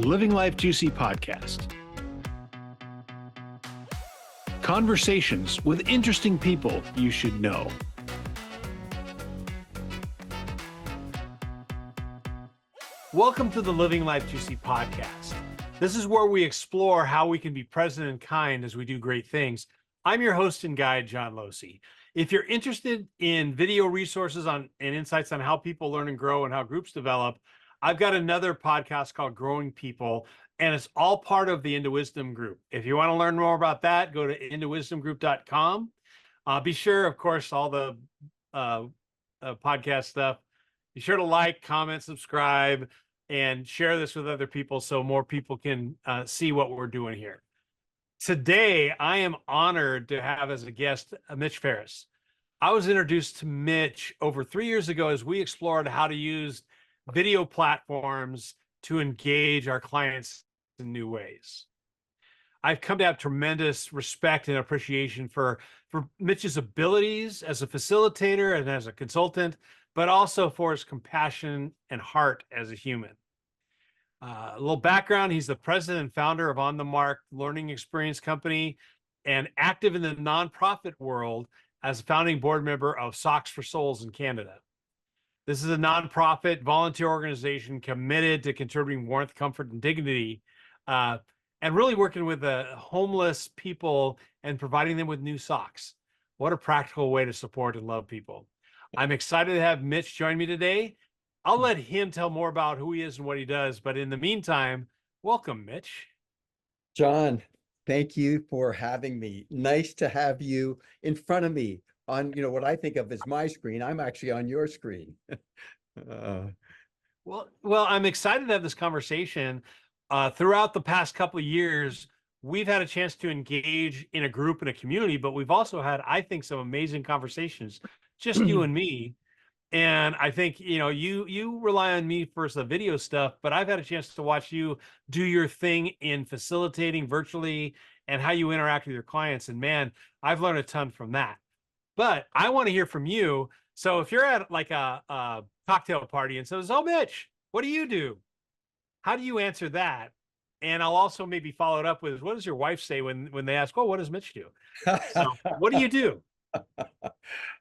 Living Life Juicy podcast. Conversations with interesting people you should know. Welcome to the Living Life Juicy podcast. This is where we explore how we can be present and kind as we do great things. I'm your host and guide, John Losey. If you're interested in video resources and insights on how people learn and grow and how groups develop, I've got another podcast called Growing People, and it's all part of the Into Wisdom group. If you want to learn more about that, go to intowisdomgroup.com. Be sure, of course, all the podcast stuff. Be sure to like, comment, subscribe, and share this with other people so more people can see what we're doing here. Today, I am honored to have as a guest Mitch Fairrais. I was introduced to Mitch over 3 years ago as we explored how to use video platforms to engage our clients in new ways. I've come to have tremendous respect and appreciation for Mitch's abilities as a facilitator and as a consultant, but also for his compassion and heart as a human. A little background, he's the president and founder of On the Mark Learning Experience Company and active in the nonprofit world as a founding board member of Socks for Souls in Canada. This is a nonprofit volunteer organization committed to contributing warmth, comfort, and dignity, and really working with the homeless people and providing them with new socks. What a practical way to support and love people. I'm excited to have Mitch join me today. I'll let him tell more about who he is and what he does, but in the meantime, welcome, Mitch. John, thank you for having me. Nice to have you in front of me on, what I think of as my screen. I'm actually on your screen. Well, I'm excited to have this conversation. Throughout the past couple of years, we've had a chance to engage in a group and a community, but we've also had, I think, some amazing conversations, just you and me. And I think, you rely on me for the video stuff, but I've had a chance to watch you do your thing in facilitating virtually and how you interact with your clients. And man, I've learned a ton from that. But I want to hear from you. So if you're at like a cocktail party and says, "Oh, Mitch, what do you do?" How do you answer that? And I'll also maybe follow it up with, what does your wife say when they ask, "Oh, what does Mitch do?" So what do you do?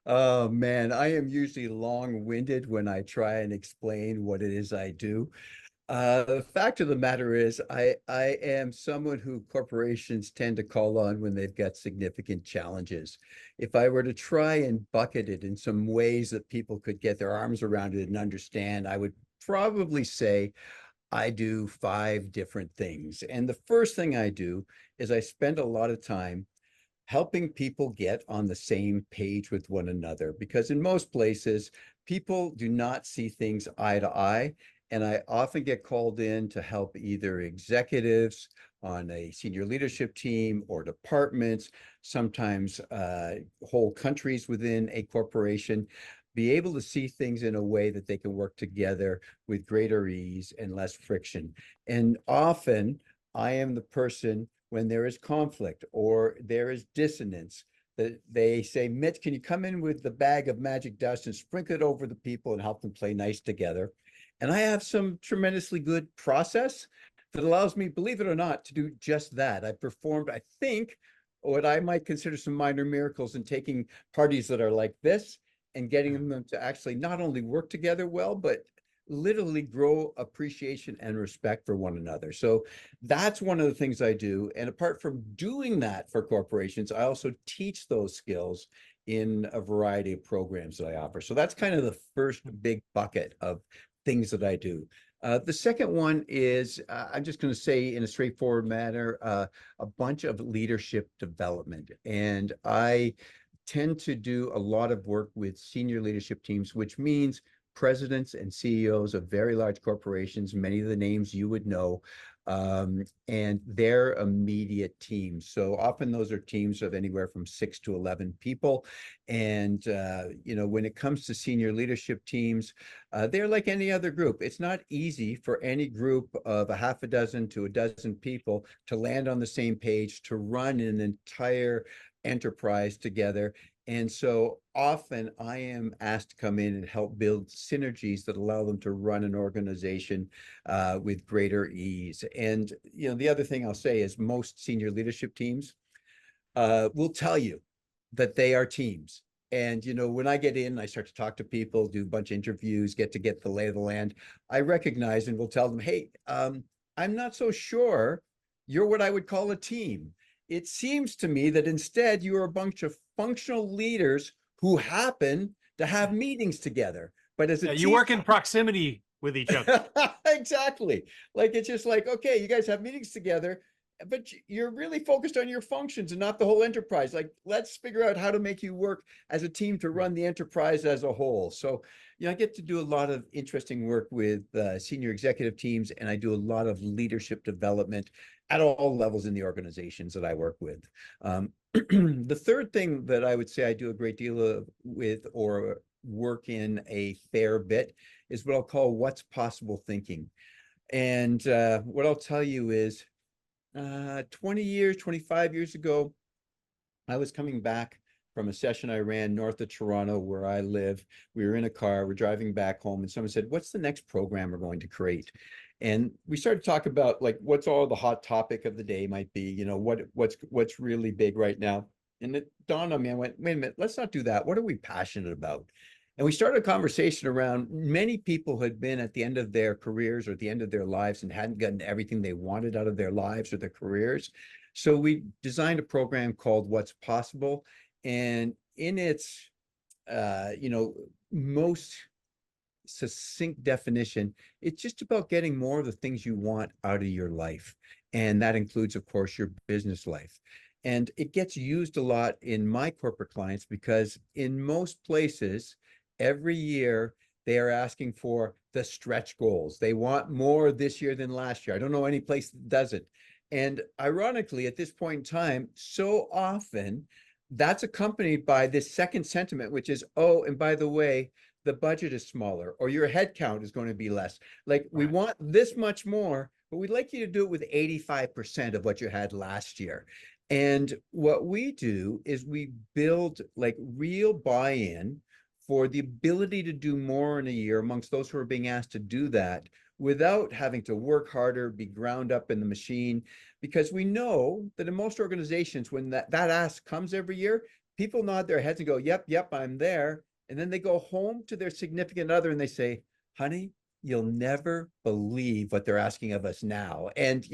Oh man, I am usually long-winded when I try and explain what it is I do. The fact of the matter is, I am someone who corporations tend to call on when they've got significant challenges. If I were to try and bucket it in some ways that people could get their arms around it and understand, I would probably say I do 5 different things. And the first thing I do is I spend a lot of time helping people get on the same page with one another, because in most places, people do not see things eye to eye. And I often get called in to help either executives on a senior leadership team or departments, sometimes whole countries within a corporation, be able to see things in a way that they can work together with greater ease and less friction. And often I am the person, when there is conflict or there is dissonance, that they say, "Mitch, can you come in with the bag of magic dust and sprinkle it over the people and help them play nice together?" And I have some tremendously good process that allows me, believe it or not, to do just that. I performed, I think, what I might consider some minor miracles in taking parties that are like this and getting them to actually not only work together well, but literally grow appreciation and respect for one another. So that's one of the things I do. And apart from doing that for corporations, I also teach those skills in a variety of programs that I offer. So that's kind of the first big bucket of things that I do. The second one is, I'm just going to say in a straightforward manner, a bunch of leadership development. And I tend to do a lot of work with senior leadership teams, which means presidents and CEOs of very large corporations, many of the names you would know, and their immediate teams. So often those are teams of anywhere from 6 to 11 people. And, when it comes to senior leadership teams, they're like any other group. It's not easy for any group of a half a dozen to a dozen people to land on the same page, to run an entire enterprise together. And so often I am asked to come in and help build synergies that allow them to run an organization with greater ease. And, the other thing I'll say is most senior leadership teams will tell you that they are teams. And, when I get in, I start to talk to people, do a bunch of interviews, get the lay of the land. I recognize and will tell them, hey, I'm not so sure you're what I would call a team. It seems to me that instead you are a bunch of functional leaders who happen to have meetings together. But as a Yeah, you team, work in proximity with each other. exactly. Like it's just like, okay, you guys have meetings together, but you're really focused on your functions and not the whole enterprise. Like, let's figure out how to make you work as a team to run the enterprise as a whole. So, I get to do a lot of interesting work with senior executive teams, and I do a lot of leadership development at all levels in the organizations that I work with. The third thing that I would say I do a great deal of with or work in a fair bit is what I'll call what's possible thinking. And what I'll tell you is 20 years, 25 years ago, I was coming back from a session I ran north of Toronto where I live. We were in a car, we're driving back home, and someone said, what's the next program we're going to create? And we started to talk about like what's all the hot topic of the day might be, what's really big right now. And it dawned on me, I went, wait a minute, let's not do that. What are we passionate about? And we started a conversation around many people had been at the end of their careers or at the end of their lives and hadn't gotten everything they wanted out of their lives or their careers. So we designed a program called What's Possible. And in its, most succinct definition, it's just about getting more of the things you want out of your life. And that includes, of course, your business life. And it gets used a lot in my corporate clients because in most places, every year, they are asking for the stretch goals. They want more this year than last year. I don't know any place that does it. And ironically, at this point in time, so often that's accompanied by this second sentiment, which is, oh, and by the way, the budget is smaller or your head count is going to be less. Like we want this much more, but we'd like you to do it with 85% of what you had last year. And what we do is we build like real buy-in for the ability to do more in a year amongst those who are being asked to do that without having to work harder, be ground up in the machine. Because we know that in most organizations, when that ask comes every year, people nod their heads and go, yep, I'm there. And then they go home to their significant other and they say, honey, you'll never believe what they're asking of us now. And,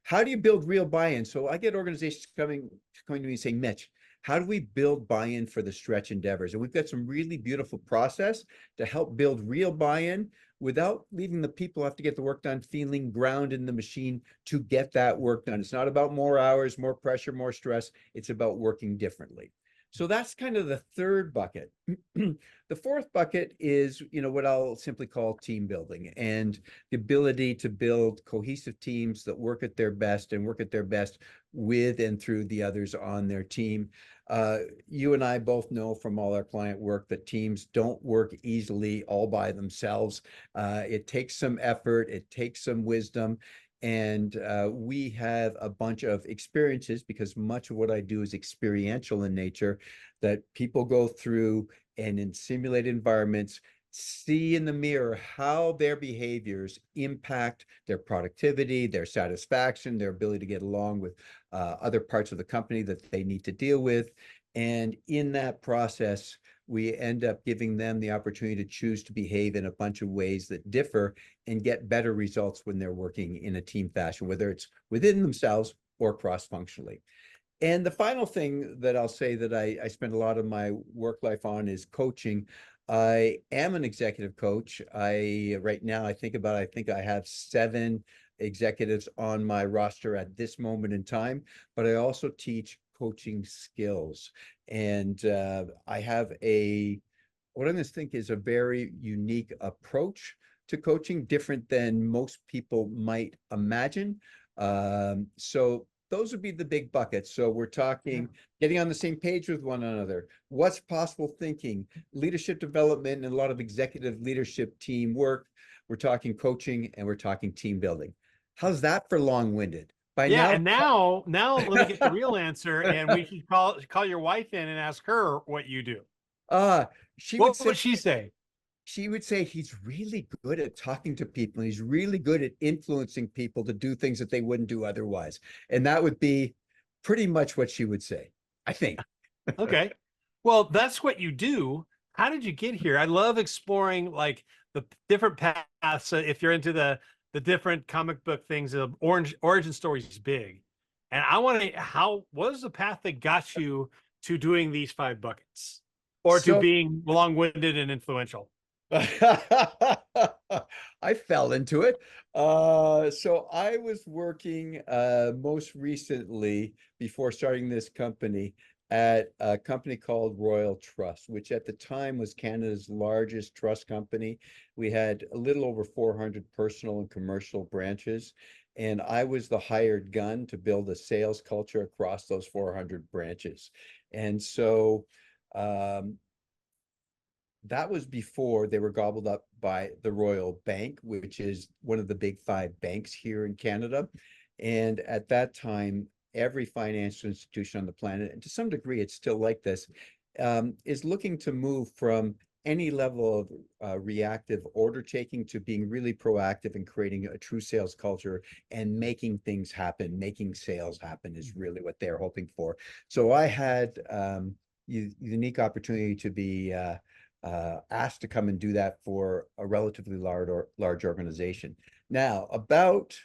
how do you build real buy-in? So I get organizations coming to me and saying, Mitch, how do we build buy-in for the stretch endeavors? And we've got some really beautiful process to help build real buy-in without leaving the people who have to get the work done feeling grounded in the machine to get that work done. It's not about more hours, more pressure, more stress. It's about working differently. So that's kind of the third bucket. The fourth bucket is, what I'll simply call team building and the ability to build cohesive teams that work at their best and work at their best with and through the others on their team. You and I both know from all our client work that teams don't work easily all by themselves. It takes some effort, it takes some wisdom. And we have a bunch of experiences because much of what I do is experiential in nature that people go through and in simulated environments see in the mirror how their behaviors impact their productivity, their satisfaction, their ability to get along with other parts of the company that they need to deal with. And in that process, we end up giving them the opportunity to choose to behave in a bunch of ways that differ and get better results when they're working in a team fashion, whether it's within themselves or cross-functionally. And the final thing that I'll say that I spend a lot of my work life on is coaching. I am an executive coach. Right now, I think I have 7 executives on my roster at this moment in time, but I also teach coaching skills. And I have what I'm going to think is a very unique approach to coaching, different than most people might imagine. So those would be the big buckets. So we're talking getting on the same page with one another, what's possible thinking, leadership development, and a lot of executive leadership team work. We're talking coaching and we're talking team building. How's that for long-winded? By Yeah, now, and now let me get the real answer, and we should call your wife in and ask her what you do. uh, she would What say would she say? he's really good at talking to people. And he's really good at influencing people to do things that they wouldn't do otherwise. And that would be pretty much what she would say, I think. Okay. Well, that's what you do. How did you get here? I love exploring like the different paths. If you're into the different comic book things, orange origin stories is big. And I want to how what is the path that got you to doing these five buckets or to So being long-winded and influential? I fell into it. So I was working most recently before starting this company at a company called Royal Trust, which at the time was Canada's largest trust company. We had a little over 400 personal and commercial branches, and I was the hired gun to build a sales culture across those 400 branches. And so um, that was before they were gobbled up by the Royal Bank, which is one of the big five banks here in Canada. And at that time, every financial institution on the planet, and to some degree, it's still like this, is looking to move from any level of reactive order taking to being really proactive and creating a true sales culture and making things happen, making sales happen is really what they're hoping for. So I had unique opportunity to be asked to come and do that for a relatively large organization. Now, about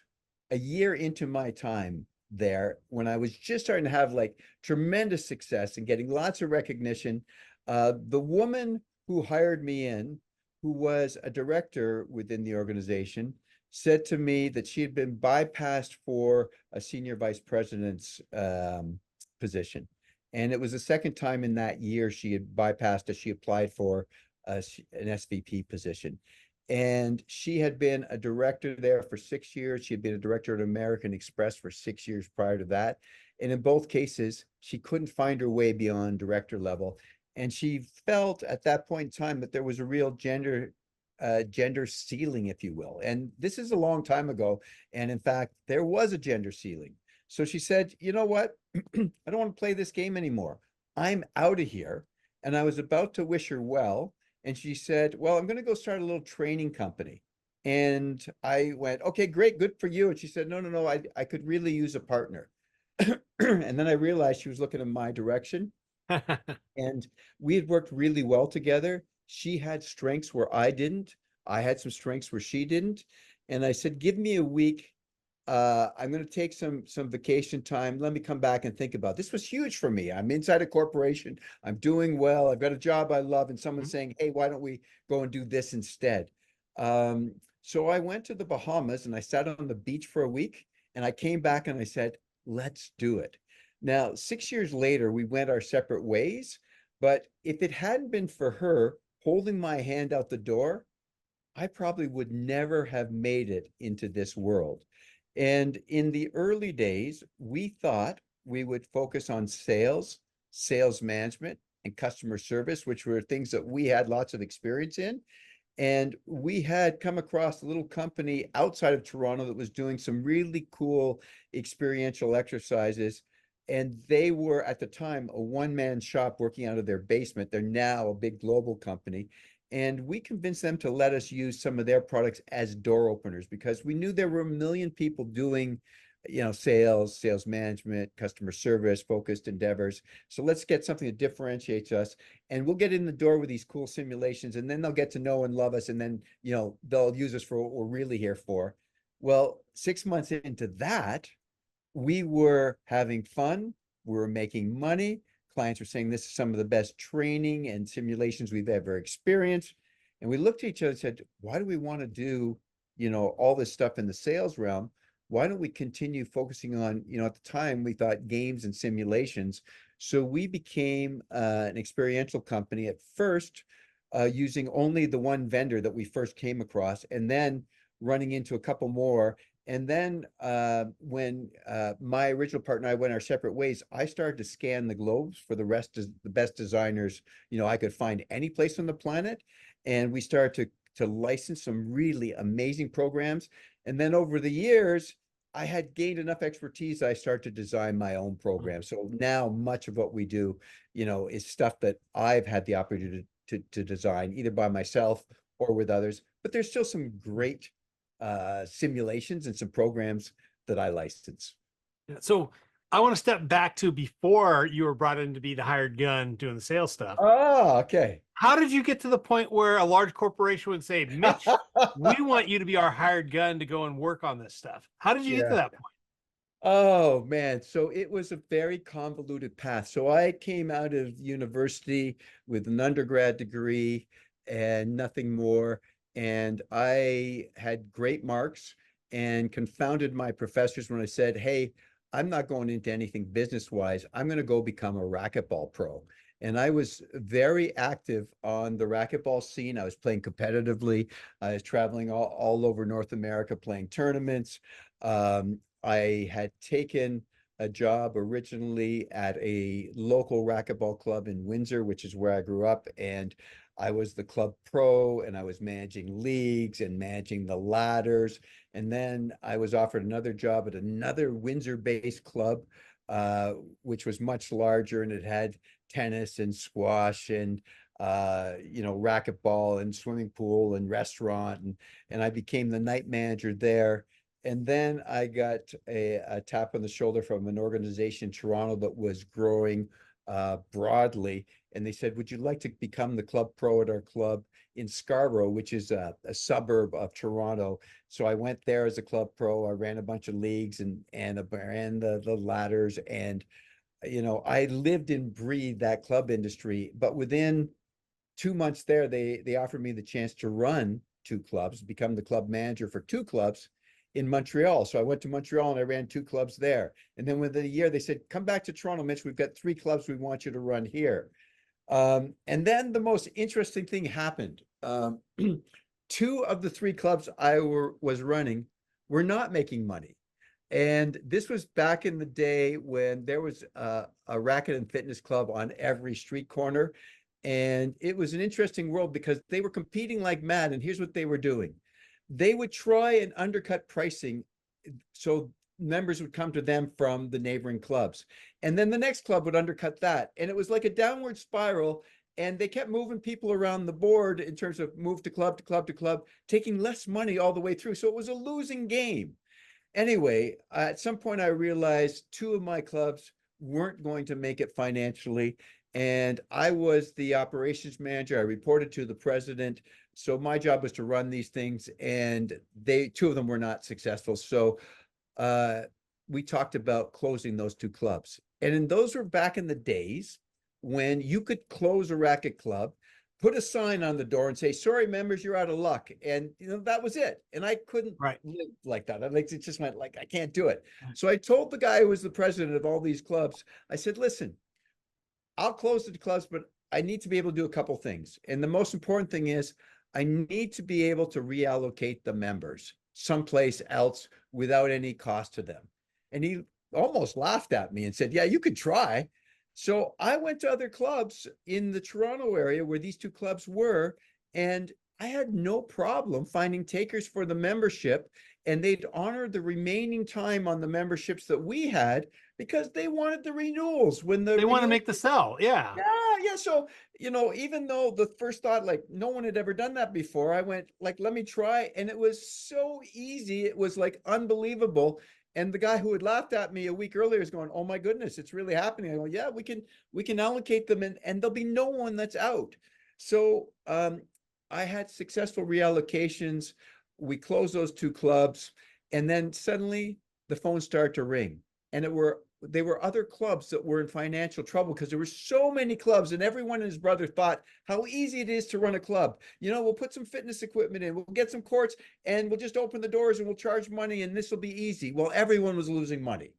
a year into my time there, when I was just starting to have like tremendous success and getting lots of recognition, the woman who hired me in, who was a director within the organization, said to me that she had been bypassed for a senior vice president's position. And it was the second time in that year she had bypassed as she applied for an SVP position. And she had been a director there for 6 years. She had been a director at American Express for 6 years prior to that. And in both cases, she couldn't find her way beyond director level. And she felt at that point in time that there was a real gender ceiling, if you will. And this is a long time ago. And in fact, there was a gender ceiling. So she said, you know what? I don't want to play this game anymore. I'm out of here. And I was about to wish her well. And she said, well, I'm going to go start a little training company. And I went, okay, great, good for you. And she said, no, no, no, I could really use a partner. And then I realized she was looking in my direction. And we had worked really well together. She had strengths where I didn't. I had some strengths where she didn't. And I said, give me a week. I'm going to take some vacation time. Let me come back and think about it. This was huge for me. I'm inside a corporation. I'm doing well. I've got a job I love, and someone's saying, "Hey, why don't we go and do this instead?" So I went to the Bahamas and I sat on the beach for a week, and I came back and I said, "Let's do it." Now, 6 years later, we went our separate ways. But if it hadn't been for her holding my hand out the door, I probably would never have made it into this world. And in the early days, we thought we would focus on sales, sales management, and customer service, which were things that we had lots of experience in. And we had come across a little company outside of Toronto that was doing some really cool experiential exercises. And they were at the time a one-man shop working out of their basement. They're now a big global company. And we convinced them to let us use some of their products as door openers because we knew there were a million people doing, sales, sales management, customer service focused endeavors. So let's get something that differentiates us, and we'll get in the door with these cool simulations, and then they'll get to know and love us, and then, they'll use us for what we're really here for. Well, 6 months into that, we were having fun. We were making money. Clients were saying this is some of the best training and simulations we've ever experienced. And we looked at each other and said, why do we want to do, all this stuff in the sales realm? Why don't we continue focusing on, at the time we thought games and simulations. So we became an experiential company at first, using only the one vendor that we first came across, and then running into a couple more. And then when my original partner and I went our separate ways, I started to scan the globes for the rest of the best designers, I could find any place on the planet. And we started to license some really amazing programs. And then over the years, I had gained enough expertise. I started to design my own program. So now much of what we do, is stuff that I've had the opportunity to design either by myself or with others. But there's still some great simulations and some programs that I license. Yeah, so I want to step back to before you were brought in to be the hired gun doing the sales stuff. Oh, okay. How did you get to the point where a large corporation would say, Mitch, we want you to be our hired gun to go and work on this stuff? How did you get to Yeah. that point? Oh man, so it was a very convoluted path. So I came out of university with an undergrad degree and nothing more. And I had great marks and confounded my professors when I said, hey, I'm not going into anything business-wise. I'm going to go become a racquetball pro. And I was very active on the racquetball scene. I was playing competitively. I was traveling all over North America playing tournaments. I had taken a job originally at a local racquetball club in Windsor, which is where I grew up. And I was the club pro and I was managing leagues and managing the ladders. And then I was offered another job at another Windsor-based club, which was much larger and it had tennis and squash and racquetball and swimming pool and restaurant. And I became the night manager there. And then I got a tap on the shoulder from an organization in Toronto that was growing broadly. And they said, would you like to become the club pro at our club in Scarborough, which is a suburb of Toronto? So I went there as a club pro. I ran a bunch of leagues and I ran the ladders. And, I lived and breathed that club industry. But within 2 months there, they offered me the chance to run two clubs, become the club manager for two clubs in Montreal. So I went to Montreal and I ran two clubs there. And then within a year, they said, come back to Toronto, Mitch. We've got three clubs we want you to run here. And then the most interesting thing happened. Two of the three clubs I was running were not making money. And this was back in the day when there was a racket and fitness club on every street corner. And it was an interesting world because they were competing like mad. And here's what they were doing. They would try and undercut pricing so members would come to them from the neighboring clubs. And then the next club would undercut that. And it was like a downward spiral. And they kept moving people around the board in terms of move to club to club to club, taking less money all the way through. So it was a losing game. Anyway, at some point I realized two of my clubs weren't going to make it financially. And I was the operations manager. I reported to the president. So my job was to run these things, and two of them were not successful. So we talked about closing those two clubs. And those were back in the days when you could close a racket club, put a sign on the door and say, sorry, members, you're out of luck. And that was it. And I couldn't live like that. It just went like, I can't do it. So I told the guy who was the president of all these clubs, I said, listen, I'll close the clubs, but I need to be able to do a couple things. And the most important thing is I need to be able to reallocate the members someplace else without any cost to them. And he almost laughed at me and said, yeah, you could try. So I went to other clubs in the Toronto area where these two clubs were, and I had no problem finding takers for the membership, and they'd honor the remaining time on the memberships that we had because they wanted the renewals when they want to make the sell. Yeah. Yeah. So, even though the first thought, like no one had ever done that before, I went like, let me try. And it was so easy. It was like unbelievable. And the guy who had laughed at me a week earlier is going, oh my goodness, it's really happening. I go, yeah, we can allocate them and there'll be no one that's out. So I had successful reallocations. We closed those two clubs, and then suddenly the phone started to ring. And they were other clubs that were in financial trouble because there were so many clubs, and everyone and his brother thought how easy it is to run a club. We'll put some fitness equipment in, we'll get some courts, and we'll just open the doors and we'll charge money and this will be easy. Well, everyone was losing money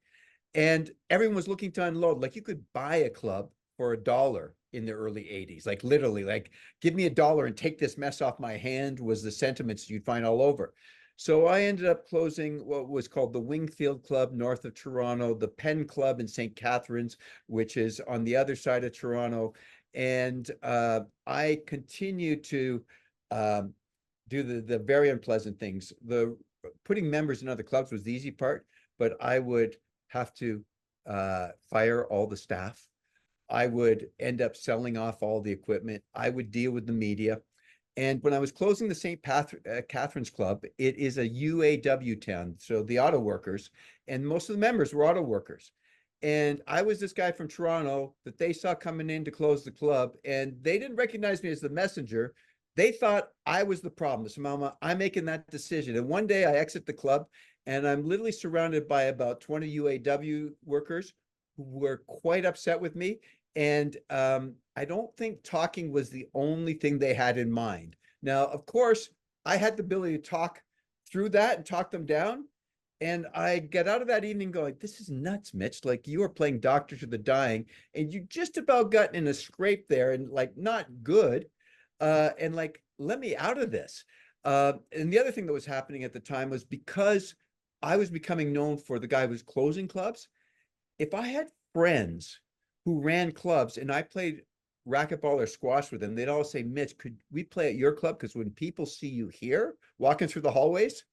and everyone was looking to unload. Like you could buy a club for $1 in the early 80s, like literally, like give me $1 and take this mess off my hand was the sentiments you'd find all over. So I ended up closing what was called the Wingfield Club north of Toronto, the Penn Club in St. Catharines, which is on the other side of Toronto. And I continue to do the very unpleasant things. The putting members in other clubs was the easy part, but I would have to fire all the staff. I would end up selling off all the equipment. I would deal with the media. And when I was closing the Catherine's Club, it is a UAW town, so the auto workers, and most of the members were auto workers. And I was this guy from Toronto that they saw coming in to close the club, and they didn't recognize me as the messenger. They thought I was the problem. So, Mama, I'm making that decision. And one day I exit the club, and I'm literally surrounded by about 20 UAW workers who were quite upset with me. And I don't think talking was the only thing they had in mind. Now, of course, I had the ability to talk through that and talk them down. And I get out of that evening going, this is nuts, Mitch. Like, you are playing doctor to the dying, and you just about got in a scrape there, and like, not good. And like, let me out of this. And the other thing that was happening at the time was, because I was becoming known for the guy who was closing clubs, if I had friends who ran clubs and I played racquetball or squash with them, they'd all say, Mitch, could we play at your club? Because when people see you here walking through the hallways,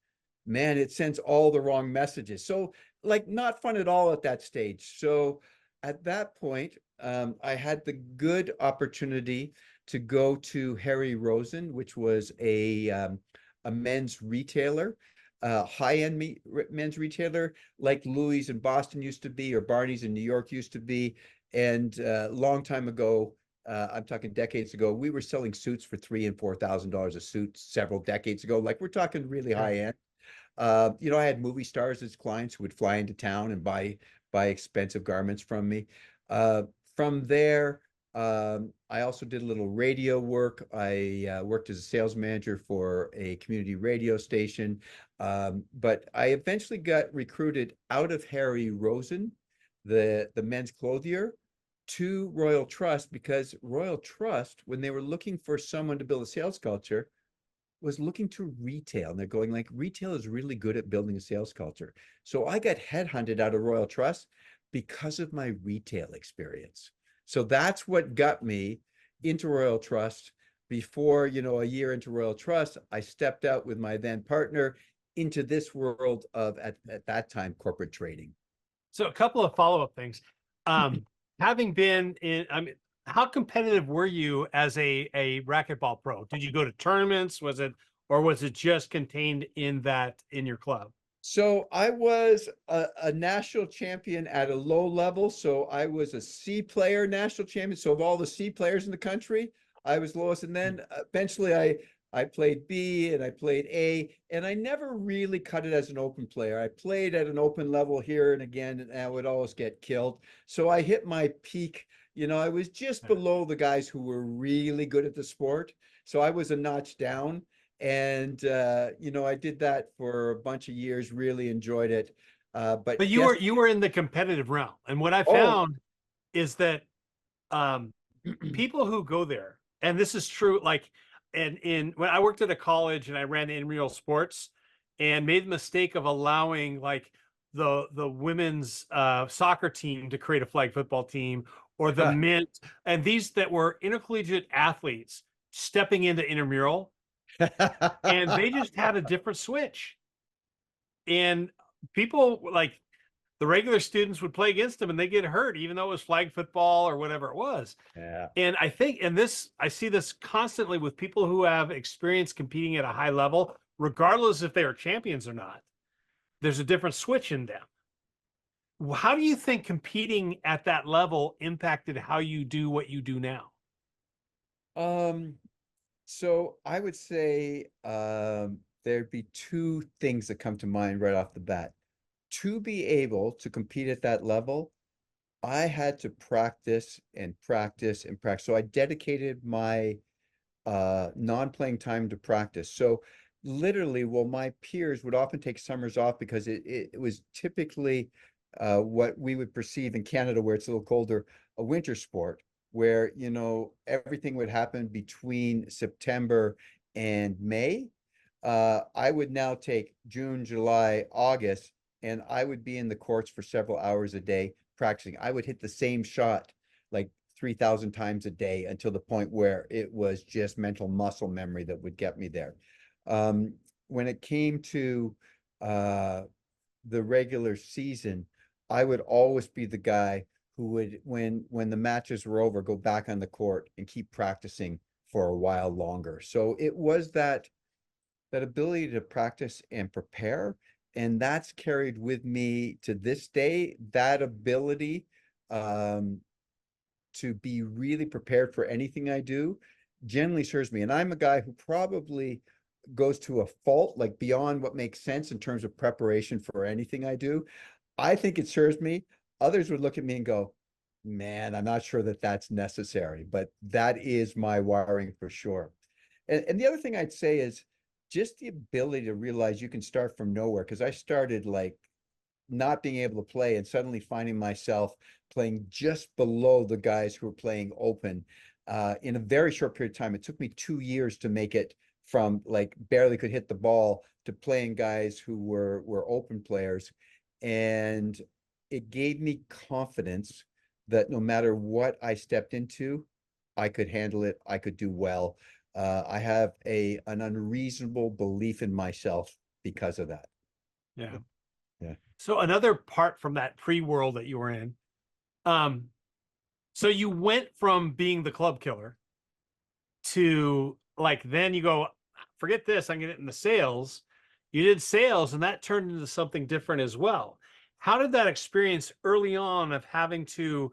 man, it sends all the wrong messages. So, like, not fun at all at that stage. So at that point, I had the good opportunity to go to Harry Rosen, which was a men's retailer, high-end men's retailer, like Louis in Boston used to be, or Barney's in New York used to be. And a long time ago, I'm talking decades ago, we were selling suits for $3,000 and $4,000 a suit several decades ago. Like, we're talking really high end. I had movie stars as clients who would fly into town and buy expensive garments from me. From there, I also did a little radio work. I worked as a sales manager for a community radio station. But I eventually got recruited out of Harry Rosen, the men's clothier, to Royal Trust, because Royal Trust, when they were looking for someone to build a sales culture, was looking to retail. And they're going, like, retail is really good at building a sales culture. So I got headhunted out of Royal Trust because of my retail experience. So that's what got me into Royal Trust. Before, a year into Royal Trust, I stepped out with my then partner into this world of, at that time, corporate trading. So a couple of follow-up things. Having been in, I mean, how competitive were you as a racquetball pro? Did you go to tournaments? Was it just contained in your club? So I was a national champion at a low level. So I was a C player national champion. So of all the C players in the country, I was lowest. And then eventually I played B and I played A, and I never really cut it as an open player. I played at an open level here and again, and I would always get killed. So I hit my peak. I was just below the guys who were really good at the sport. So I was a notch down. And I did that for a bunch of years, really enjoyed it. But But you were in the competitive realm. And what I oh, found is that people who go there, and this is true, like, and when I worked at a college and I ran intramural sports and made the mistake of allowing, like, the women's soccer team to create a flag football team, or the men, and these that were intercollegiate athletes stepping into intramural, and they just had a different switch. And people, like, the regular students would play against them and they get hurt, even though it was flag football or whatever it was. yeah. And I think, I see this constantly with people who have experience competing at a high level, regardless if they are champions or not. There's a different switch in them. How do you think competing at that level impacted how you do what you do now? So I would say there'd be two things that come to mind right off the bat. To be able to compete at that level, I had to practice and practice and practice. So I dedicated my non-playing time to practice. So literally, well, my peers would often take summers off because it was typically what we would perceive in Canada, where it's a little colder, a winter sport, where, everything would happen between September and May. I would now take June, July, August, and I would be in the courts for several hours a day practicing. I would hit the same shot like 3,000 times a day until the point where it was just mental muscle memory that would get me there. When it came to the regular season, I would always be the guy who would, when the matches were over, go back on the court and keep practicing for a while longer. So it was that ability to practice and prepare, and that's carried with me to this day. That ability um, to be really prepared for anything I do generally serves me. And I'm a guy who probably goes to a fault, like beyond what makes sense in terms of preparation for anything I do. I think it serves me. Others would look at me and go, man, I'm not sure that that's necessary, but that is my wiring for sure. And the other thing I'd say is just the ability to realize you can start from nowhere. Cause I started like not being able to play and suddenly finding myself playing just below the guys who were playing open in a very short period of time. It took me 2 years to make it from like barely could hit the ball to playing guys who were open players. And it gave me confidence that no matter what I stepped into, I could handle it. I could do well. I have an unreasonable belief in myself because of that. Yeah. Yeah. So another part from that pre-world that you were in, um, so you went from being the club killer to like, then you go, forget this, I'm getting into sales. You did sales and that turned into something different as well. How did that experience early on of having to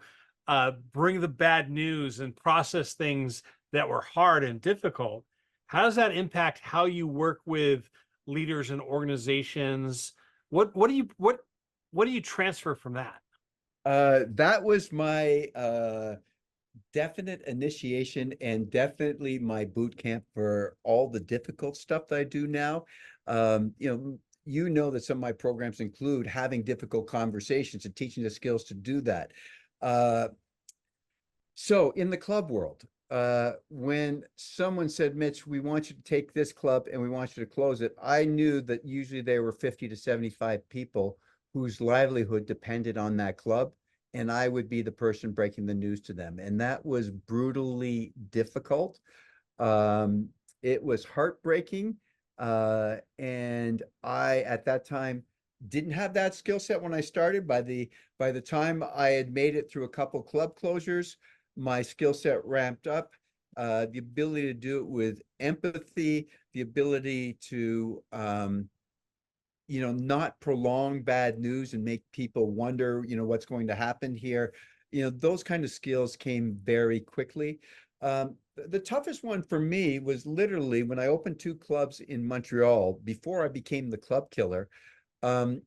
bring the bad news and process things that were hard and difficult? How does that impact how you work with leaders and organizations? What do you transfer from that? That was my definite initiation and definitely my boot camp for all the difficult stuff that I do now. You know that some of my programs include having difficult conversations and teaching the skills to do that. Uh, so in the club world, when someone said, Mitch, we want you to take this club and we want you to close it, I knew that usually there were 50 to 75 people whose livelihood depended on that club. And I would be the person breaking the news to them. And that was brutally difficult. Um, it was heartbreaking. And I, at that time, didn't have that skill set when I started. By the time I had made it through a couple club closures, my skill set ramped up. The ability to do it with empathy, the ability to not prolong bad news and make people wonder, what's going to happen here. Those kind of skills came very quickly. The toughest one for me was literally when I opened two clubs in Montreal before I became the club killer. Um,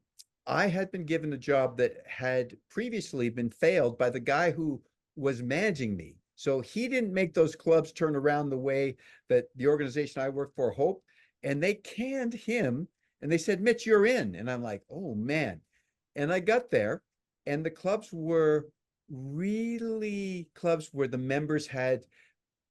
I had been given a job that had previously been failed by the guy who was managing me. So he didn't make those clubs turn around the way that the organization I worked for hoped. And they canned him and they said, Mitch, you're in. And I'm like, oh man. And I got there and the clubs were really clubs where the members had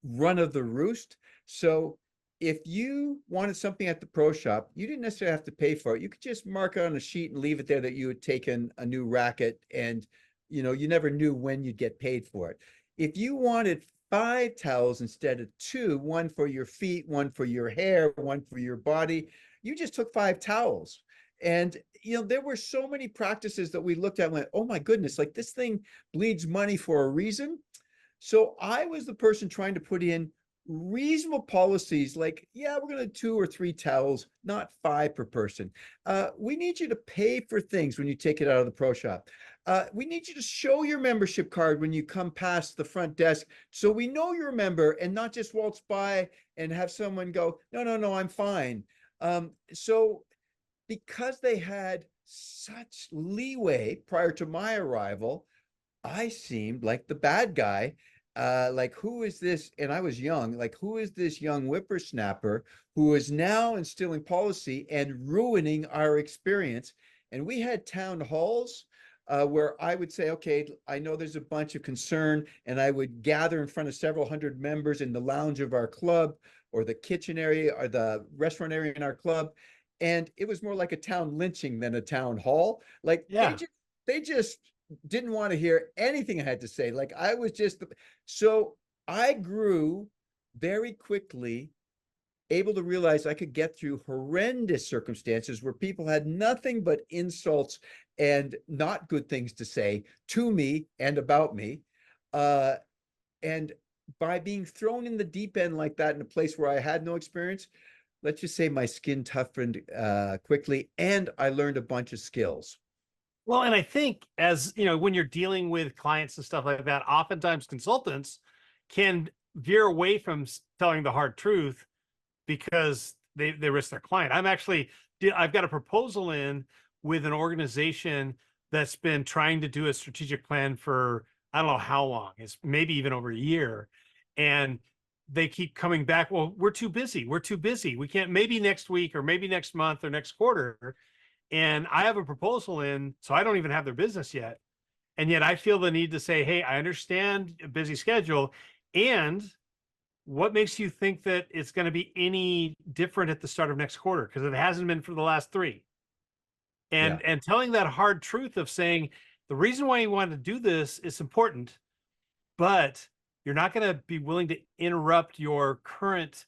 run of the roost. So if you wanted something at the pro shop, you didn't necessarily have to pay for it. You could just mark it on a sheet and leave it there that you had taken a new racket and you never knew when you'd get paid for it. If you wanted 5 towels instead of two, one for your feet, one for your hair, one for your body, you just took 5 towels. And there were so many practices that we looked at and went, oh my goodness, like this thing bleeds money for a reason. So I was the person trying to put in reasonable policies like, yeah, we're going to 2 or 3 towels, not 5 per person. We need you to pay for things when you take it out of the pro shop. We need you to show your membership card when you come past the front desk so we know you're a member and not just waltz by and have someone go, no, no, no, I'm fine. So because they had such leeway prior to my arrival, I seemed like the bad guy. Like, who is this? And I was young. Like, who is this young whippersnapper who is now instilling policy and ruining our experience? And we had town halls where I would say, okay, I know there's a bunch of concern, and I would gather in front of several hundred members in the lounge of our club or the kitchen area or the restaurant area in our club. And it was more like a town lynching than a town hall. Like Yeah. they just didn't want to hear anything I had to say. Like I was just so I grew very quickly able to realize I could get through horrendous circumstances where people had nothing but insults and not good things to say to me and about me. And by being thrown in the deep end like that in a place where I had no experience, let's just say my skin toughened quickly, and I learned a bunch of skills. Well, and I think as you know, when you're dealing with clients and stuff like that, oftentimes consultants can veer away from telling the hard truth because they risk their client. I've got a proposal in with an organization that's been trying to do a strategic plan for I don't know how long. It's maybe even over a year. And they keep coming back. Well, we're too busy. We're too busy. We can't, maybe next week or maybe next month or next quarter. And I have a proposal in, so I don't even have their business yet. And yet I feel the need to say, hey, I understand a busy schedule. And what makes you think that it's going to be any different at the start of next quarter? Because it hasn't been for the last three. Yeah. And telling that hard truth of saying the reason why you want to do this is important, but you're not going to be willing to interrupt your current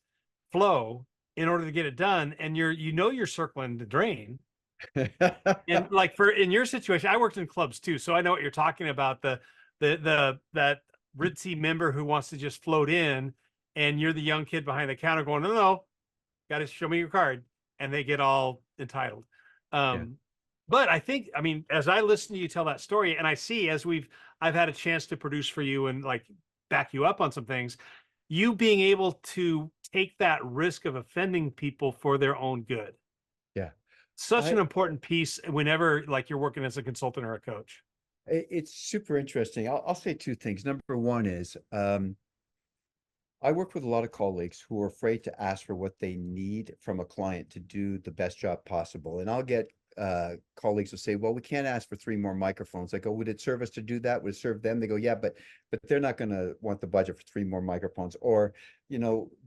flow in order to get it done. And you're circling the drain. And like in your situation, I worked in clubs too, so I know what you're talking about. That ritzy member who wants to just float in, and you're the young kid behind the counter going, no, no, got to show me your card, and they get all entitled. Yeah. But I mean, as I listen to you tell that story, and I see I've had a chance to produce for you and like back you up on some things, you being able to take that risk of offending people for their own good. Yeah. Such I an important piece whenever like you're working as a consultant or a coach. It's super interesting. I'll say two things. Number one is I work with a lot of colleagues who are afraid to ask for what they need from a client to do the best job possible. And I'll get colleagues who say, well, we can't ask for 3 more microphones. I go, would it serve us to do that? Would it serve them? They go, yeah, but they're not going to want the budget for 3 more microphones. Or,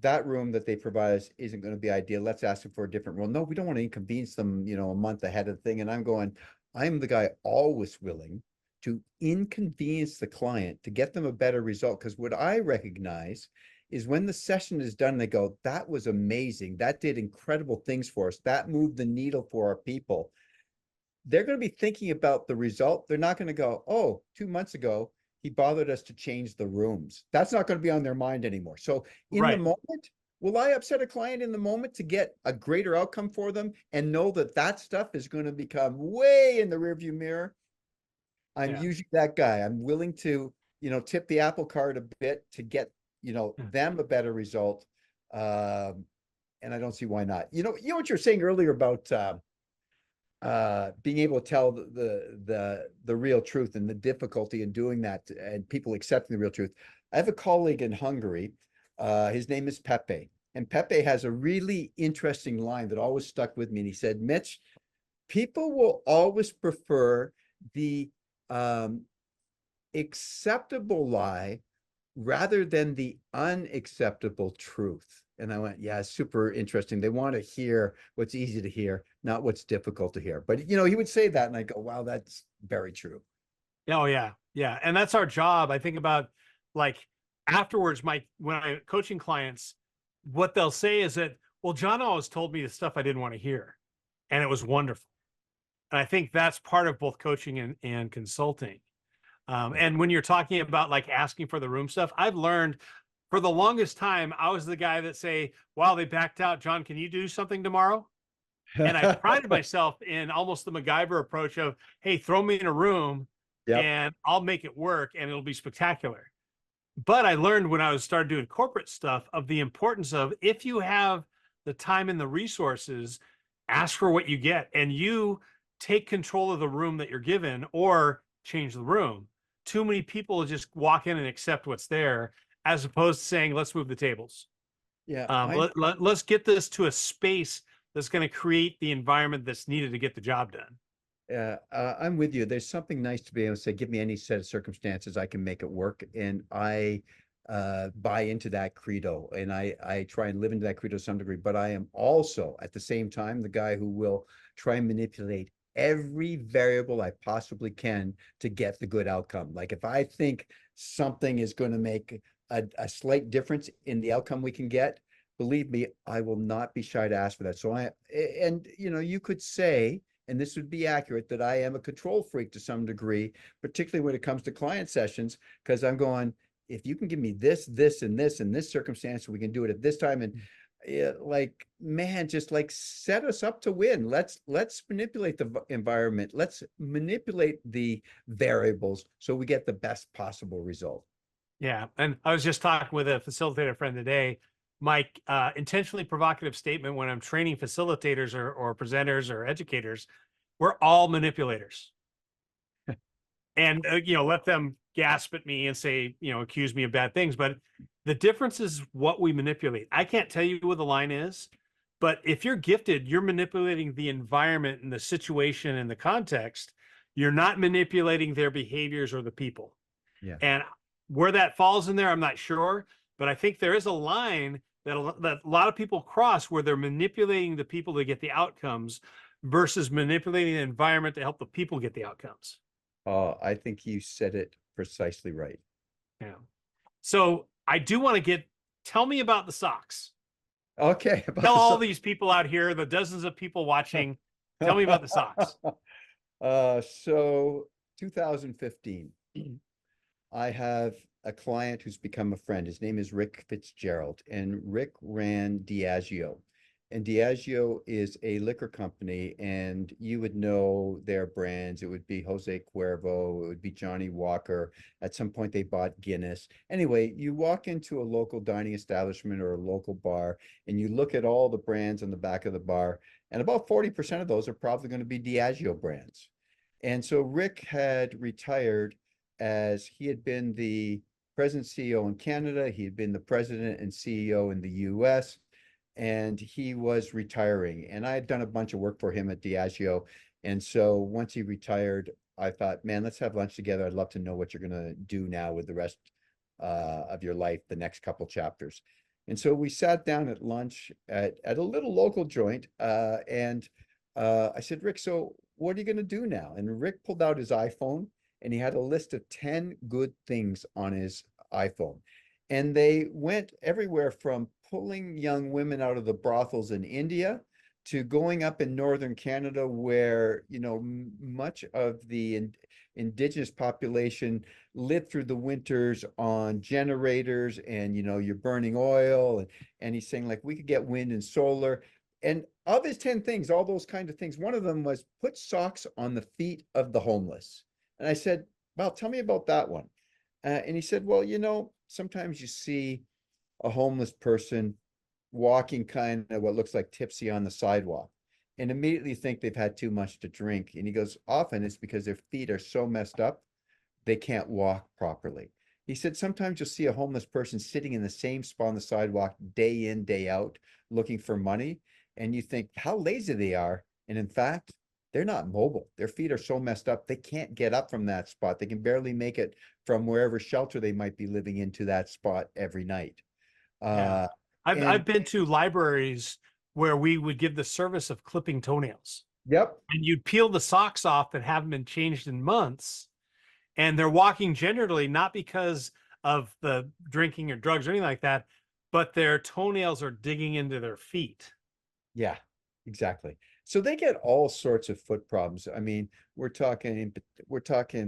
that room that they provide us isn't going to be ideal. Let's ask them for a different room. No, we don't want to inconvenience them, a month ahead of the thing. And I'm going, I'm the guy always willing to inconvenience the client to get them a better result. Because what I recognize is when the session is done, they go, that was amazing. That did incredible things for us. That moved the needle for our people. They're going to be thinking about the result. They're not going to go, oh, 2 months ago, he bothered us to change the rooms. That's not going to be on their mind anymore. So in the moment, will I upset a client in the moment to get a greater outcome for them and know that that stuff is going to become way in the rearview mirror? I'm usually that guy. I'm willing to, tip the apple cart a bit to get, them a better result. And I don't see why not. You know what you're saying earlier about being able to tell the real truth and the difficulty in doing that and people accepting the real truth. I have a colleague in Hungary. His name is Pepe. And Pepe has a really interesting line that always stuck with me. And he said, Mitch, people will always prefer the acceptable lie rather than the unacceptable truth. And I went, yeah, super interesting. They want to hear what's easy to hear, not what's difficult to hear. But, he would say that and I go, wow, that's very true. Oh yeah. Yeah. And that's our job. I think about like afterwards, when I'm coaching clients, what they'll say is that, well, John always told me the stuff I didn't want to hear. And it was wonderful. And I think that's part of both coaching and consulting. And when you're talking about like asking for the room stuff, I've learned for the longest time, I was the guy that say, wow, they backed out. John, can you do something tomorrow? And I prided myself in almost the MacGyver approach of, hey, throw me in a room and I'll make it work and it'll be spectacular. But I learned when I started doing corporate stuff of the importance of if you have the time and the resources, ask for what you get and you take control of the room that you're given or change the room. Too many people just walk in and accept what's there as opposed to saying, let's move the tables. Yeah. Let's get this to a space that's going to create the environment that's needed to get the job done. Yeah, I'm with you. There's something nice to be able to say, give me any set of circumstances, I can make it work. And I buy into that credo and I try and live into that credo to some degree, but I am also at the same time the guy who will try and manipulate every variable I possibly can to get the good outcome. Like if I think something is going to make a slight difference in the outcome we can get, believe me, I will not be shy to ask for that. So and you could say, and this would be accurate, that I am a control freak to some degree, particularly when it comes to client sessions, because I'm going, if you can give me this, this, and this, in this circumstance, we can do it at this time. And like, man, just like set us up to win. Let's manipulate the environment. Let's manipulate the variables so we get the best possible result. Yeah. And I was just talking with a facilitator friend today. My intentionally provocative statement when I'm training facilitators or presenters or educators, we're all manipulators. And, let them gasp at me and say, accuse me of bad things. But the difference is what we manipulate. I can't tell you what the line is, but if you're gifted, you're manipulating the environment and the situation and the context. You're not manipulating their behaviors or the people. Yeah. And where that falls in there, I'm not sure, but I think there is a line that a lot of people cross where they're manipulating the people to get the outcomes versus manipulating the environment to help the people get the outcomes. I think you said it precisely right. Yeah. So I do want to tell me about the socks. Okay. About Tell the all these people out here, the dozens of people watching, tell me about the socks. So 2015, I have a client who's become a friend. His name is Rick Fitzgerald, and Rick ran Diageo. And Diageo is a liquor company, and you would know their brands. It would be Jose Cuervo, it would be Johnny Walker. At some point, they bought Guinness. Anyway, you walk into a local dining establishment or a local bar, and you look at all the brands on the back of the bar, and about 40% of those are probably going to be Diageo brands. And so Rick had retired, as he had been the president CEO in Canada. He had been the president and CEO in the US, and he was retiring. And I had done a bunch of work for him at Diageo. And so once he retired, I thought, man, let's have lunch together. I'd love to know what you're going to do now with the rest of your life, the next couple chapters. And so we sat down at lunch at a little local joint. And I said, Rick, so what are you going to do now? And Rick pulled out his iPhone, and he had a list of 10 good things on his iPhone. And they went everywhere from pulling young women out of the brothels in India to going up in northern Canada, where, much of the indigenous population lived through the winters on generators, and, you're burning oil. And he's saying, like, we could get wind and solar. And of his 10 things, all those kind of things, one of them was put socks on the feet of the homeless. And I said, well, tell me about that one. And he said, well, sometimes you see a homeless person walking kind of what looks like tipsy on the sidewalk and immediately think they've had too much to drink. And he goes, often it's because their feet are so messed up, they can't walk properly. He said, sometimes you'll see a homeless person sitting in the same spot on the sidewalk day in, day out, looking for money. And you think how lazy they are. And in fact, they're not mobile. Their feet are so messed up, they can't get up from that spot. They can barely make it from wherever shelter they might be living into that spot every night. Yeah. I've And been to libraries where we would give the service of clipping toenails. yep, And you'd peel the socks off that haven't been changed in months. And they're walking generally not because of the drinking or drugs or anything like that, but their toenails are digging into their feet. yeah, exactly. So they get all sorts of foot problems. I mean, we're talking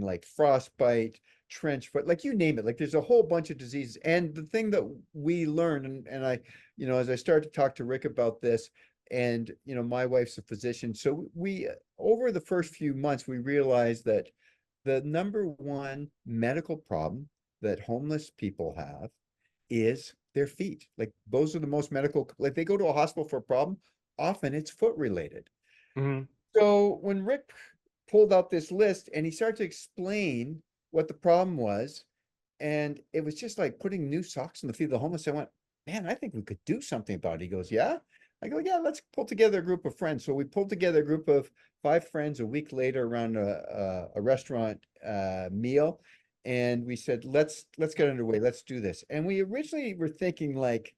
like frostbite, trench foot, like you name it. Like there's a whole bunch of diseases. And the thing that we learned, and I, as I started to talk to Rick about this, and my wife's a physician, so we over the first few months we realized that the number one medical problem that homeless people have is their feet. Like those are the most medical, like they go to a hospital for a problem, often it's foot related. Mm-hmm. So when Rick pulled out this list and he started to explain what the problem was, and it was just like putting new socks on the feet of the homeless, I went, man, I think we could do something about it. He goes, yeah. I go, yeah, let's pull together a group of friends. So we pulled together a group of 5 friends a week later around a restaurant meal. And we said, let's get underway. Let's do this. And we originally were thinking like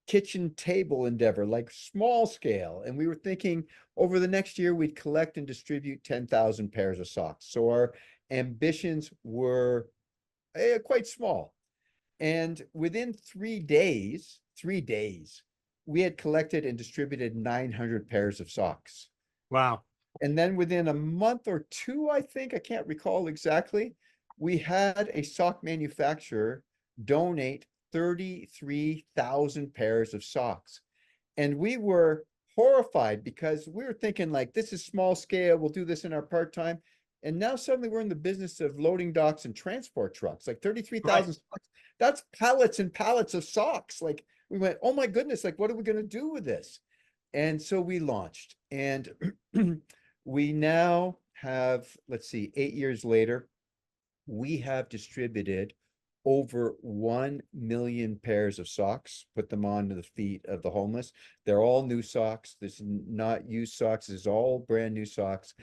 kitchen table endeavor, like small scale. And we were thinking over the next year, we'd collect and distribute 10,000 pairs of socks. So our ambitions were quite small. And within 3 days, we had collected and distributed 900 pairs of socks. Wow. And then within a month or two, I think, I can't recall exactly, we had a sock manufacturer donate 33,000 pairs of socks. And we were horrified because we were thinking like, this is small scale, we'll do this in our part-time. And now suddenly we're in the business of loading docks and transport trucks, like 33,000 Right. socks. That's pallets and pallets of socks. Like we went, oh my goodness, like what are we going to do with this? And so we launched, and we now have, let's see, 8 years later, we have distributed over 1 million pairs of socks, put them on the feet of the homeless. They're all new socks. This is not used socks. This is all brand new socks.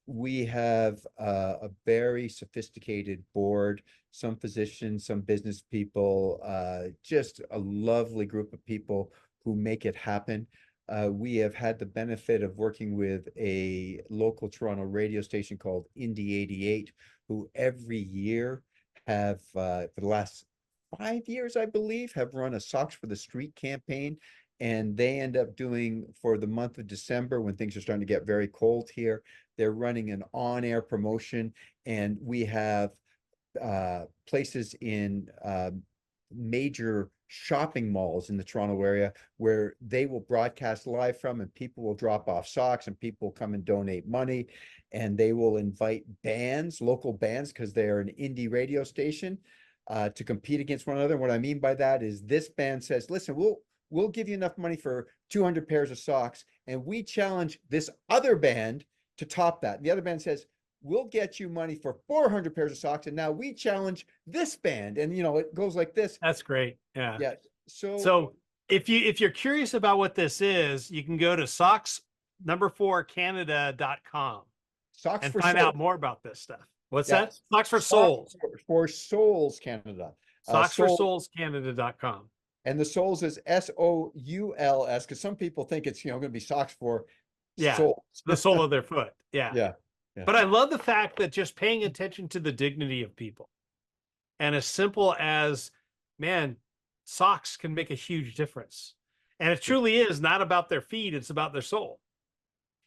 We have a very sophisticated board, some physicians, some business people, just a lovely group of people who make it happen. We have had the benefit of working with a local Toronto radio station called Indie 88, who every year have, for the last 5 years, I believe, have run a Socks for the Street campaign. And they end up doing, for the month of December, when things are starting to get very cold here, they're running an on-air promotion. And we have places in major shopping malls in the Toronto area where they will broadcast live from, and people will drop off socks, and people come and donate money, and they will invite bands, local bands, because they're an indie radio station, to compete against one another. And what I mean by that is this band says, listen, we'll give you enough money for 200 pairs of socks, and we challenge this other band to top that. And the other band says, we'll get you money for 400 pairs of socks, and now we challenge this band. And it goes like this. That's great. Yeah. Yeah. So So if you're curious about what this is, you can go to socks4canada.com Socks and for find Souls. out more about this stuff. What's Yeah. that? Socks for Socks Souls. for Souls Canada. Socksforsoulscanada.com. And the Souls is SOULS, because some people think it's going to be socks for Yeah. souls. The sole of their foot. Yeah. Yeah. Yeah. But I love the fact that just paying attention to the dignity of people, and as simple as, man, socks can make a huge difference. And it truly is not about their feet, it's about their soul.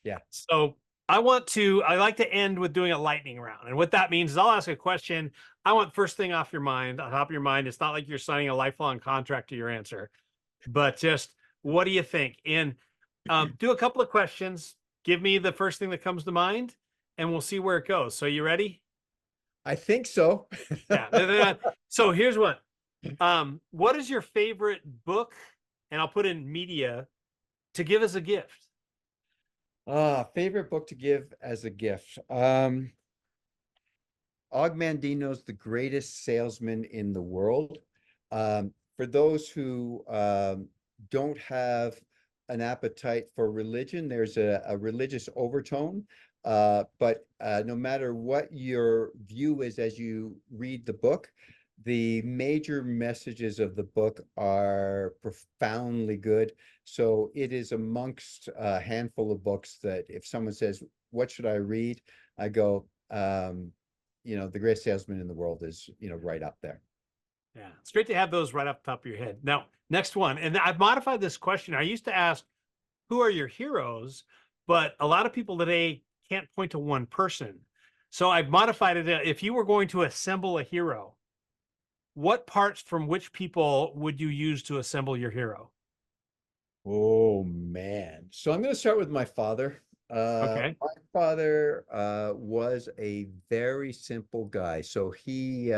Yeah. So I like to end with doing a lightning round. And what that means is I'll ask a question. I want first thing off your mind, on top of your mind. It's not like you're signing a lifelong contract to your answer, but just what do you think? And do a couple of questions. Give me the first thing that comes to mind, and we'll see where it goes. So you ready? I think so. Yeah. So here's what. What is your favorite book? And I'll put in media to give as a gift. Favorite book to give as a gift. Og Mandino's The Greatest Salesman in the World. For those who don't have an appetite for religion, there's a religious overtone. But no matter what your view is as you read the book, the major messages of the book are profoundly good. So it is amongst a handful of books that if someone says, what should I read? I go, The Greatest Salesman in the World is, right up there. Yeah, it's great to have those right off the top of your head. Now, next one. And I've modified this question. I used to ask, who are your heroes? But a lot of people today can't point to one person. So I've modified it. If you were going to assemble a hero, what parts from which people would you use to assemble your hero? Oh, man. So I'm going to start with my father. Okay. My father was a very simple guy. So he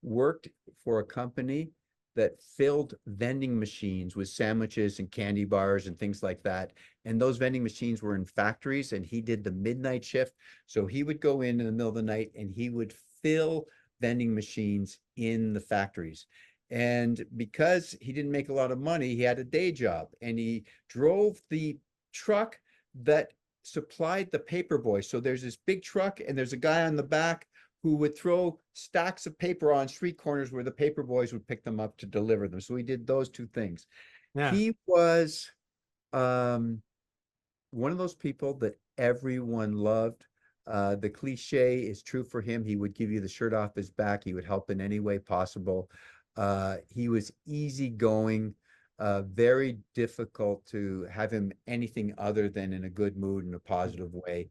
worked for a company that filled vending machines with sandwiches and candy bars and things like that. And those vending machines were in factories, and he did the midnight shift. So he would go in the middle of the night and he would fill vending machines in the factories. And because he didn't make a lot of money, he had a day job, and he drove the truck that supplied the paper boy. So there's this big truck, and there's a guy on the back who would throw stacks of paper on street corners where the paper boys would pick them up to deliver them. So he did those two things. Yeah. He was one of those people that everyone loved. The cliche is true for him. He would give you the shirt off his back. He would help in any way possible. He was easygoing. very difficult to have him anything other than in a good mood and a positive way.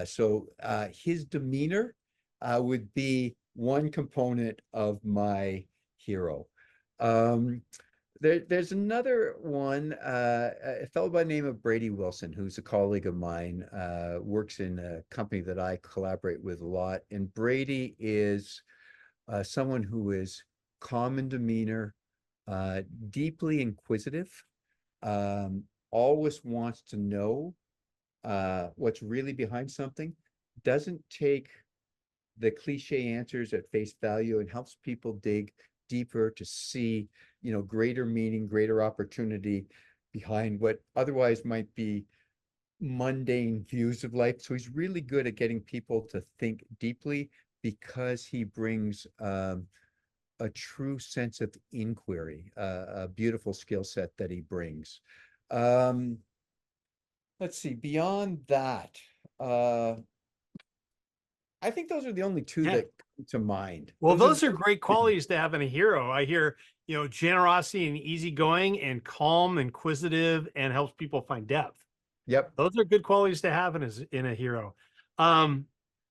So his demeanor would be one component of my hero. Um, there's another one, a fellow by the name of Brady Wilson, who's a colleague of mine, works in a company that I collaborate with a lot. And Brady is someone who is calm in demeanor, deeply inquisitive, always wants to know what's really behind something, doesn't take the cliche answers at face value, and helps people dig deeper to see, greater meaning, greater opportunity behind what otherwise might be mundane views of life. So he's really good at getting people to think deeply because he brings a true sense of inquiry, a beautiful skill set that he brings. Um, let's see, beyond that, I think those are the only two Yeah. that come to mind. Well, Those are those are great qualities to have in a hero. I hear, generosity and easygoing and calm, inquisitive, and helps people find depth. Yep. Those are good qualities to have in a hero. Um,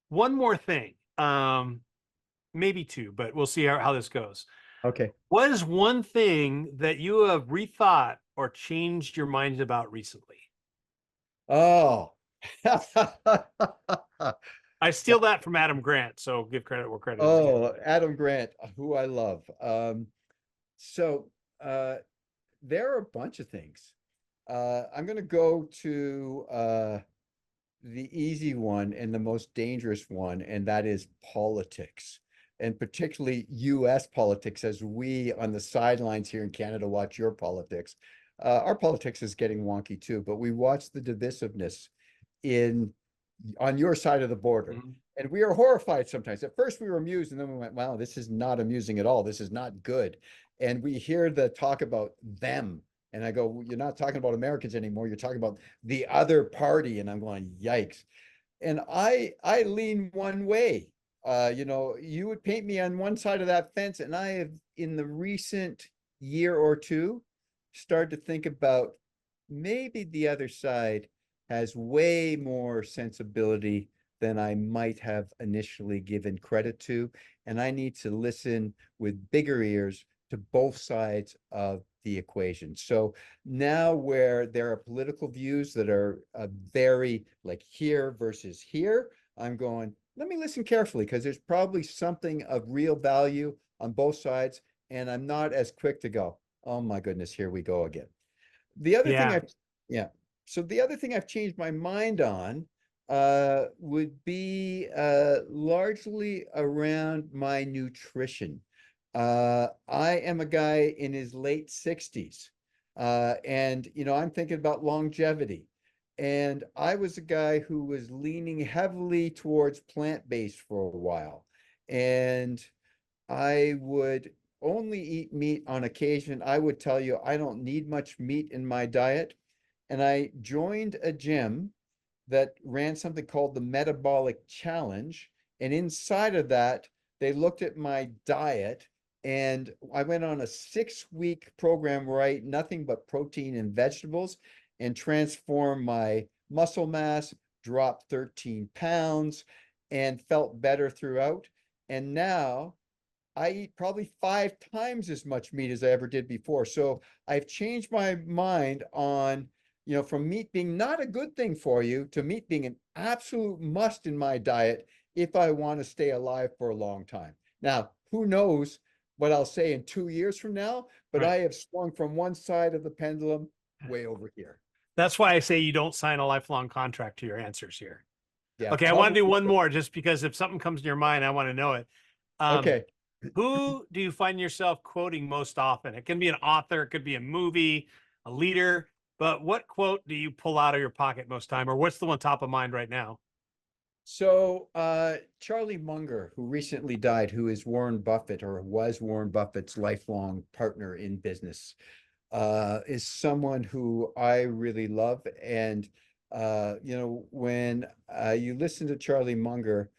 one more thing, maybe two, but we'll see how this goes. Okay. What is one thing that you have rethought or changed your mind about recently? Oh. I steal that from Adam Grant, so give credit where credit is due. Oh, Adam Grant, who I love. So uh, there are a bunch of things. I'm going to go to the easy one and the most dangerous one, and that is politics, and particularly US politics, as we on the sidelines here in Canada watch your politics. Our politics is getting wonky too, but we watch the divisiveness in on your side of the border. Mhm. And we are horrified sometimes. At first we were amused, and then we went, wow, this is not amusing at all. This is not good. And we hear the talk about them. And I go, well, you're not talking about Americans anymore. You're talking about the other party. And I'm going, yikes. And I lean one way. You would paint me on one side of that fence, and I have, in the recent year or two, started to think about maybe the other side has way more sensibility than I might have initially given credit to. And I need to listen with bigger ears to both sides of the equation. So now, where there are political views that are very like here versus here, I'm going, let me listen carefully, because there's probably something of real value on both sides. And I'm not as quick to go, oh my goodness, here we go again. The other thing Yeah. yeah. So the other thing I've changed my mind on would be largely around my nutrition. I am a guy in his late 60s, and I'm thinking about longevity. And I was a guy who was leaning heavily towards plant-based for a while, and I would only eat meat on occasion. I would tell you I don't need much meat in my diet. And I joined a gym that ran something called the Metabolic Challenge. And inside of that, they looked at my diet. And I went on a 6-week program where I ate nothing but protein and vegetables, and transformed my muscle mass, dropped 13 pounds, and felt better throughout. And now I eat probably 5 times as much meat as I ever did before. So I've changed my mind on, from meat being not a good thing for you to meat being an absolute must in my diet if I want to stay alive for a long time. Now, who knows what I'll say in 2 years from now, but Right. I have swung from one side of the pendulum way over here. That's why I say you don't sign a lifelong contract to your answers here. Yeah, Okay, I want to probably. do one more just because if something comes to your mind, I want to know it. Um, Okay. who do you find yourself quoting most often? It can be an author, it could be a movie, a leader, but what quote do you pull out of your pocket most time, or what's the one top of mind right now? So Charlie Munger, who recently died, who is Warren Buffett, or was Warren Buffett's lifelong partner in business, is someone who I really love. And when you listen to Charlie Munger,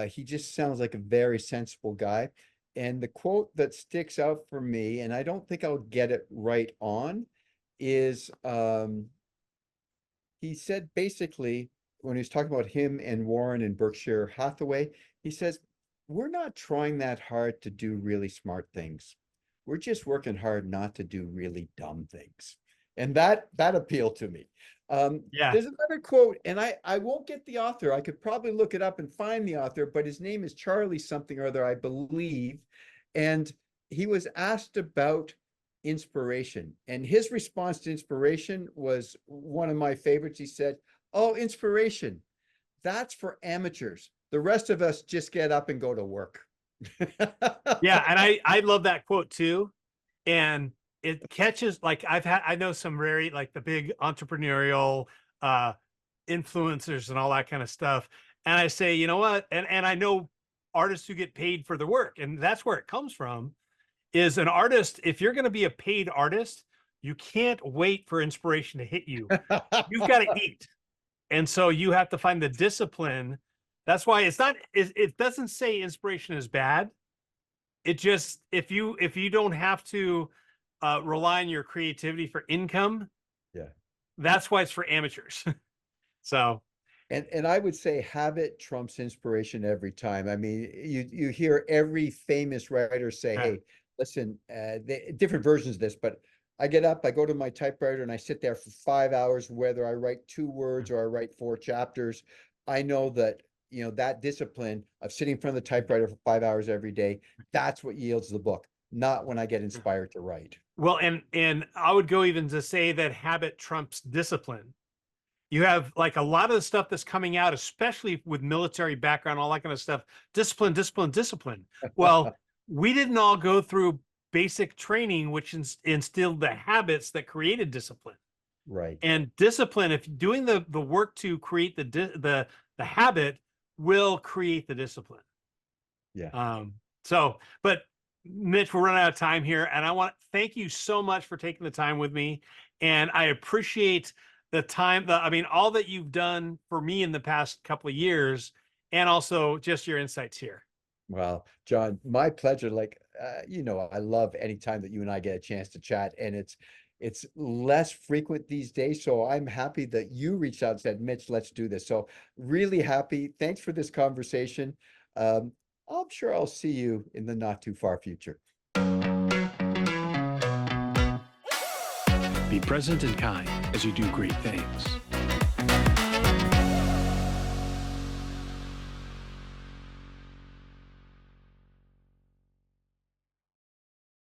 he just sounds like a very sensible guy. And the quote that sticks out for me, and I don't think I'll get it right on, is he said basically when he was talking about him and Warren and Berkshire Hathaway, he says, we're not trying that hard to do really smart things. We're just working hard not to do really dumb things. And that appealed to me. Yeah. There's another quote, and I won't get the author. I could probably look it up and find the author, but his name is Charlie something or other, I believe. And he was asked about inspiration. And his response to inspiration was one of my favorites. He said, oh, inspiration, that's for amateurs. The rest of us just get up and go to work. Yeah. And I love that quote too. And it catches, like I know some very like the big entrepreneurial influencers and all that kind of stuff. And I say, you know what? And I know artists who get paid for their work, and that's where it comes from. Is an artist, if you're going to be a paid artist, you can't wait for inspiration to hit you. You've got to eat. And so you have to find the discipline. That's why it's not, it doesn't say inspiration is bad. It just, if you don't have to rely on your creativity for income, Yeah. that's why it's for amateurs. So And I would say habit trumps inspiration every time. I mean, you hear every famous writer say, hey, listen, different versions of this, but I get up, I go to my typewriter and I sit there for 5 hours, whether I write 2 words or I write 4 chapters. I know that, that discipline of sitting in front of the typewriter for 5 hours every day, that's what yields the book, not when I get inspired to write. well, and I would go even to say that habit trumps discipline. You have like a lot of the stuff that's coming out, especially with military background, all that kind of stuff, discipline, discipline, discipline. Well, we didn't all go through basic training, which instilled the habits that created discipline. Right. And discipline, if doing the work to create the habit, will create the discipline. Yeah. But Mitch, we're running out of time here, and I want to thank you so much for taking the time with me. And I appreciate the time, all that you've done for me in the past couple of years, and also just your insights here. Well, John, my pleasure. Like, I love any time that you and I get a chance to chat, and it's less frequent these days. So I'm happy that you reached out and said, Mitch, let's do this. So really happy. Thanks for this conversation. I'm sure I'll see you in the not too far future. Be present and kind as you do great things.